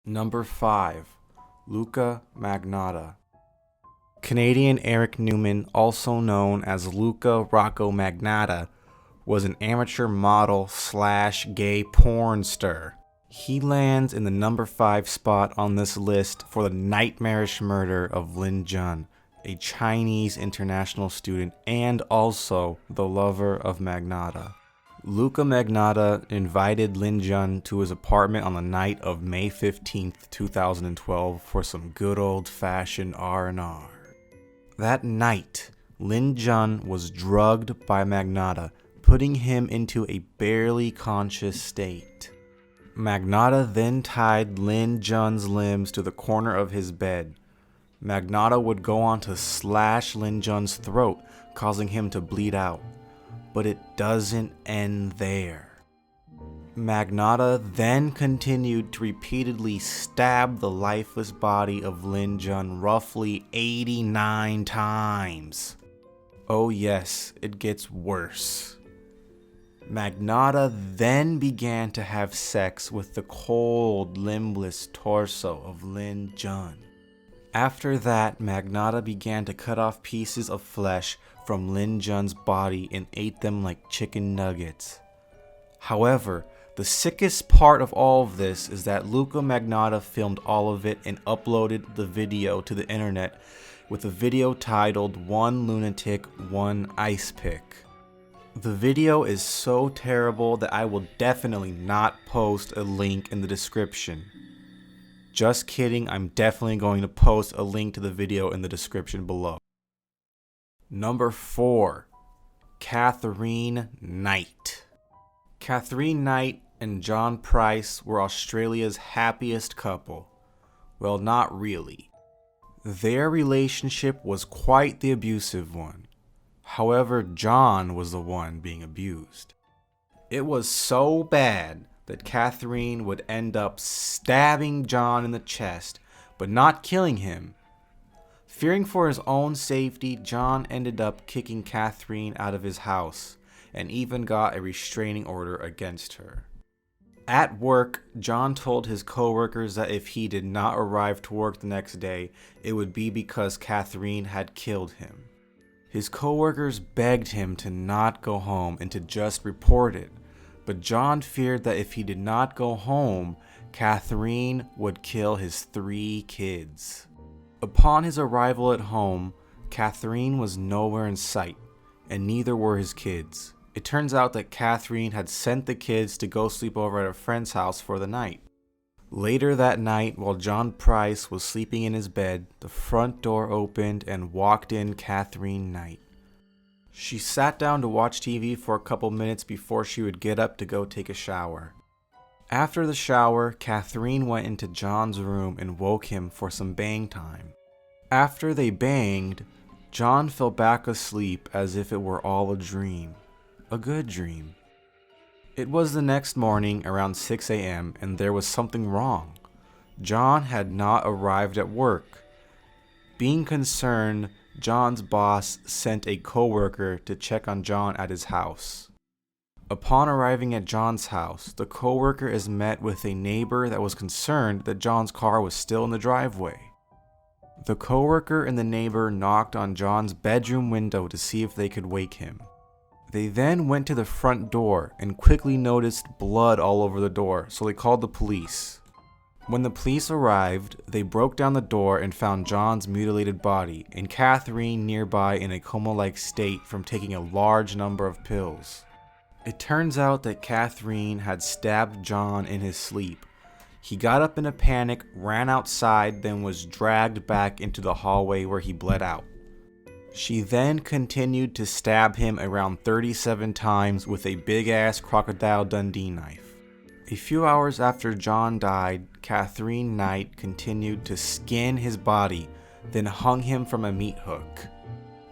Number 5. Luca Magnotta. Canadian Eric Newman, also known as Luca Rocco Magnotta, was an amateur model / gay porn star. He lands in the number 5 spot on this list for the nightmarish murder of Lin Jun, a Chinese international student and also the lover of Magnotta. Luca Magnotta invited Lin Jun to his apartment on the night of May 15, 2012 for some good old-fashioned R&R. That night, Lin Jun was drugged by Magnotta, putting him into a barely conscious state. Magnotta then tied Lin Jun's limbs to the corner of his bed. Magnotta would go on to slash Lin Jun's throat, causing him to bleed out. But it doesn't end there. Magnotta then continued to repeatedly stab the lifeless body of Lin Jun roughly 89 times. Oh yes, it gets worse. Magnotta then began to have sex with the cold, limbless torso of Lin Jun. After that, Magnotta began to cut off pieces of flesh from Lin Jun's body and ate them like chicken nuggets. However, the sickest part of all of this is that Luca Magnotta filmed all of it and uploaded the video to the internet with a video titled "One Lunatic, One Ice Pick." The video is so terrible that I will definitely not post a link in the description. Just kidding, I'm definitely going to post a link to the video in the description below. Number 4. Catherine Knight. Catherine Knight and John Price were Australia's happiest couple. Well, not really. Their relationship was quite the abusive one. However, John was the one being abused. It was so bad that Catherine would end up stabbing John in the chest, but not killing him. Fearing for his own safety, John ended up kicking Catherine out of his house and even got a restraining order against her. At work, John told his coworkers that if he did not arrive to work the next day, it would be because Catherine had killed him. His coworkers begged him to not go home and to just report it, but John feared that if he did not go home, Catherine would kill his 3 kids. Upon his arrival at home, Catherine was nowhere in sight, and neither were his kids. It turns out that Catherine had sent the kids to go sleep over at a friend's house for the night. Later that night, while John Price was sleeping in his bed, the front door opened and walked in Catherine Knight. She sat down to watch TV for a couple minutes before she would get up to go take a shower. After the shower, Catherine went into John's room and woke him for some bang time. After they banged, John fell back asleep as if it were all a dream. A good dream. It was the next morning around 6 a.m. and there was something wrong. John had not arrived at work. Being concerned, John's boss sent a coworker to check on John at his house. Upon arriving at John's house, the coworker is met with a neighbor that was concerned that John's car was still in the driveway. The coworker and the neighbor knocked on John's bedroom window to see if they could wake him. They then went to the front door and quickly noticed blood all over the door, so they called the police. When the police arrived, they broke down the door and found John's mutilated body and Catherine nearby in a coma-like state from taking a large number of pills. It turns out that Catherine had stabbed John in his sleep. He got up in a panic, ran outside, then was dragged back into the hallway where he bled out. She then continued to stab him around 37 times with a big-ass Crocodile Dundee knife. A few hours after John died, Catherine Knight continued to skin his body, then hung him from a meat hook.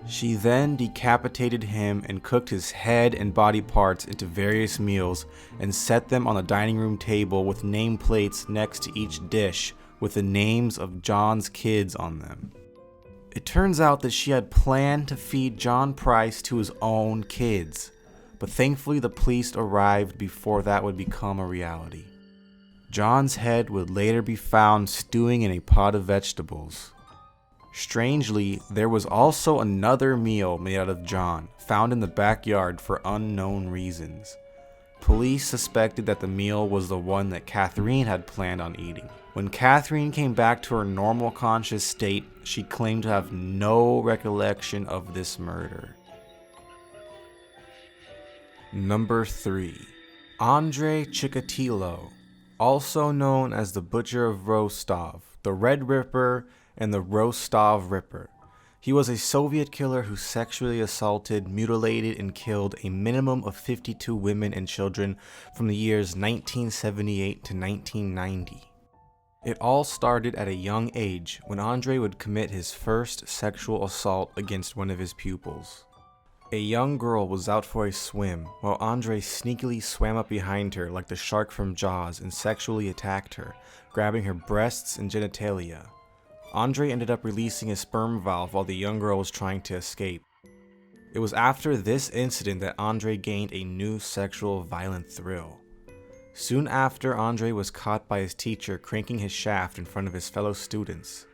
She then decapitated him and cooked his head and body parts into various meals and set them on the dining room table with nameplates next to each dish with the names of John's kids on them. It turns out that she had planned to feed John Price to his own kids, but thankfully the police arrived before that would become a reality. John's head would later be found stewing in a pot of vegetables. Strangely, there was also another meal made out of John, found in the backyard for unknown reasons. Police suspected that the meal was the one that Catherine had planned on eating. When Catherine came back to her normal conscious state, she claimed to have no recollection of this murder. Number 3. Andrei Chikatilo, also known as the Butcher of Rostov, the Red Ripper, and the Rostov Ripper. He was a Soviet killer who sexually assaulted, mutilated, and killed a minimum of 52 women and children from the years 1978 to 1990. It all started at a young age when Andrei would commit his first sexual assault against one of his pupils. A young girl was out for a swim while Andrei sneakily swam up behind her like the shark from Jaws and sexually attacked her, grabbing her breasts and genitalia. Andrei ended up releasing his sperm valve while the young girl was trying to escape. It was after this incident that Andrei gained a new sexual violent thrill. Soon after, Andrei was caught by his teacher cranking his shaft in front of his fellow students.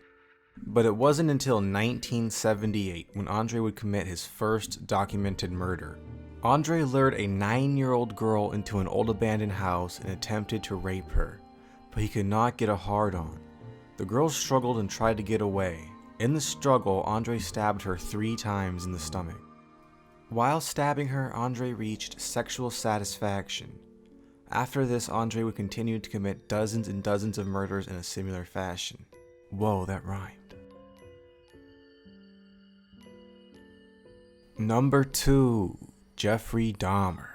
But it wasn't until 1978 when Andrei would commit his first documented murder. Andrei lured a 9-year-old girl into an old abandoned house and attempted to rape her, but he could not get a hard-on. The girl struggled and tried to get away. In the struggle, Andrei stabbed her 3 times in the stomach. While stabbing her, Andrei reached sexual satisfaction. After this, Andrei would continue to commit dozens and dozens of murders in a similar fashion. Whoa, that rhymed. Number 2. Jeffrey Dahmer.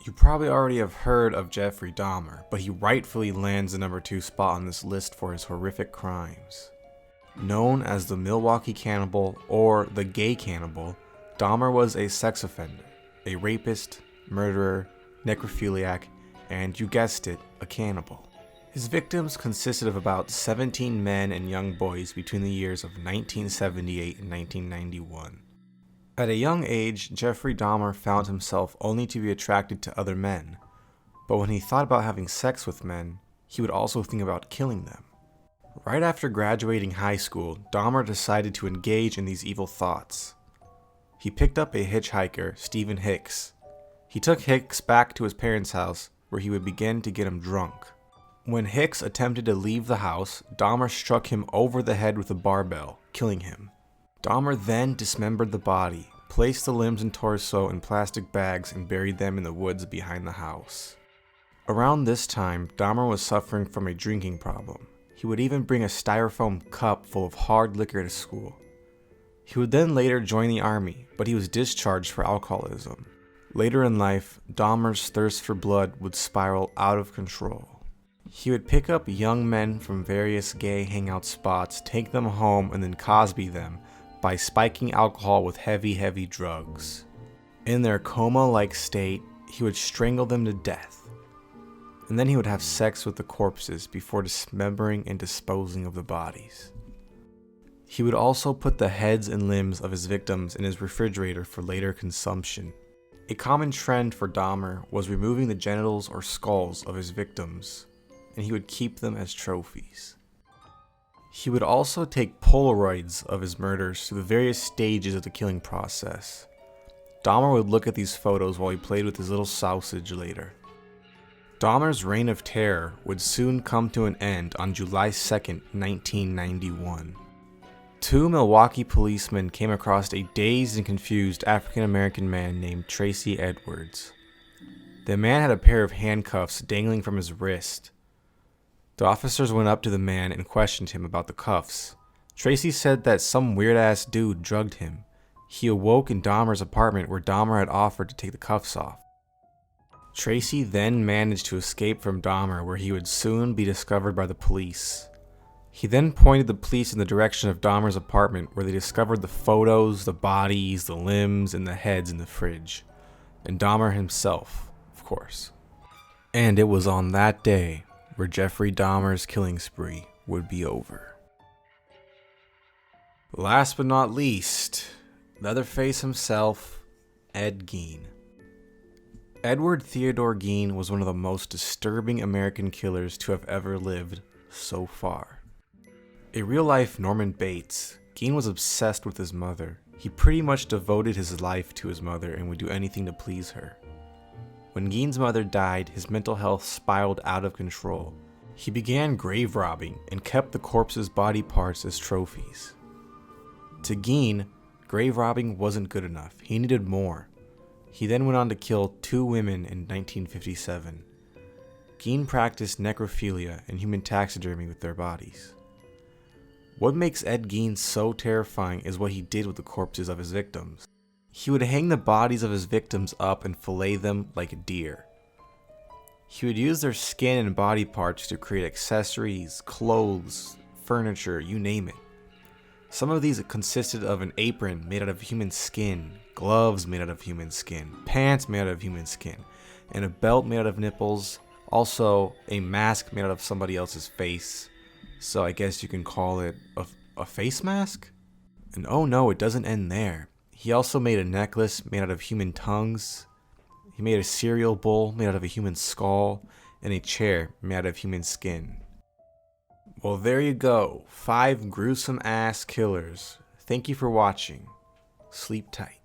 You probably already have heard of Jeffrey Dahmer, but he rightfully lands the number 2 spot on this list for his horrific crimes. Known as the Milwaukee Cannibal or the Gay Cannibal, Dahmer was a sex offender, a rapist, murderer, necrophiliac, and you guessed it, a cannibal. His victims consisted of about 17 men and young boys between the years of 1978 and 1991. At a young age, Jeffrey Dahmer found himself only to be attracted to other men, but when he thought about having sex with men, he would also think about killing them. Right after graduating high school, Dahmer decided to engage in these evil thoughts. He picked up a hitchhiker, Stephen Hicks. He took Hicks back to his parents' house, where he would begin to get him drunk. When Hicks attempted to leave the house, Dahmer struck him over the head with a barbell, killing him. Dahmer then dismembered the body, placed the limbs and torso in plastic bags, and buried them in the woods behind the house. Around this time, Dahmer was suffering from a drinking problem. He would even bring a styrofoam cup full of hard liquor to school. He would then later join the army, but he was discharged for alcoholism. Later in life, Dahmer's thirst for blood would spiral out of control. He would pick up young men from various gay hangout spots, take them home, and then Cosby them by spiking alcohol with heavy drugs. In their coma-like state, he would strangle them to death. And then he would have sex with the corpses before dismembering and disposing of the bodies. He would also put the heads and limbs of his victims in his refrigerator for later consumption. A common trend for Dahmer was removing the genitals or skulls of his victims, and he would keep them as trophies. He would also take Polaroids of his murders through the various stages of the killing process. Dahmer would look at these photos while he played with his little sausage later. Dahmer's reign of terror would soon come to an end on July 2nd, 1991. 2 Milwaukee policemen came across a dazed and confused African-American man named Tracy Edwards. The man had a pair of handcuffs dangling from his wrist. The officers went up to the man and questioned him about the cuffs. Tracy said that some weird-ass dude drugged him. He awoke in Dahmer's apartment where Dahmer had offered to take the cuffs off. Tracy then managed to escape from Dahmer, where he would soon be discovered by the police. He then pointed the police in the direction of Dahmer's apartment, where they discovered the photos, the bodies, the limbs, and the heads in the fridge. And Dahmer himself, of course. And it was on that day where Jeffrey Dahmer's killing spree would be over. Last but not least, Leatherface himself, Ed Gein. Edward Theodore Gein was one of the most disturbing American killers to have ever lived so far. A real-life Norman Bates, Gein was obsessed with his mother. He pretty much devoted his life to his mother and would do anything to please her. When Gein's mother died, his mental health spiraled out of control. He began grave robbing and kept the corpse's body parts as trophies. To Gein, grave robbing wasn't good enough. He needed more. He then went on to kill 2 women in 1957. Gein practiced necrophilia and human taxidermy with their bodies. What makes Ed Gein so terrifying is what he did with the corpses of his victims. He would hang the bodies of his victims up and fillet them like a deer. He would use their skin and body parts to create accessories, clothes, furniture, you name it. Some of these consisted of an apron made out of human skin, gloves made out of human skin, pants made out of human skin, and a belt made out of nipples, also a mask made out of somebody else's face. So I guess you can call it a face mask? And oh no, it doesn't end there. He also made a necklace made out of human tongues. He made a cereal bowl made out of a human skull, and a chair made out of human skin. Well, there you go. 5 gruesome ass killers. Thank you for watching. Sleep tight.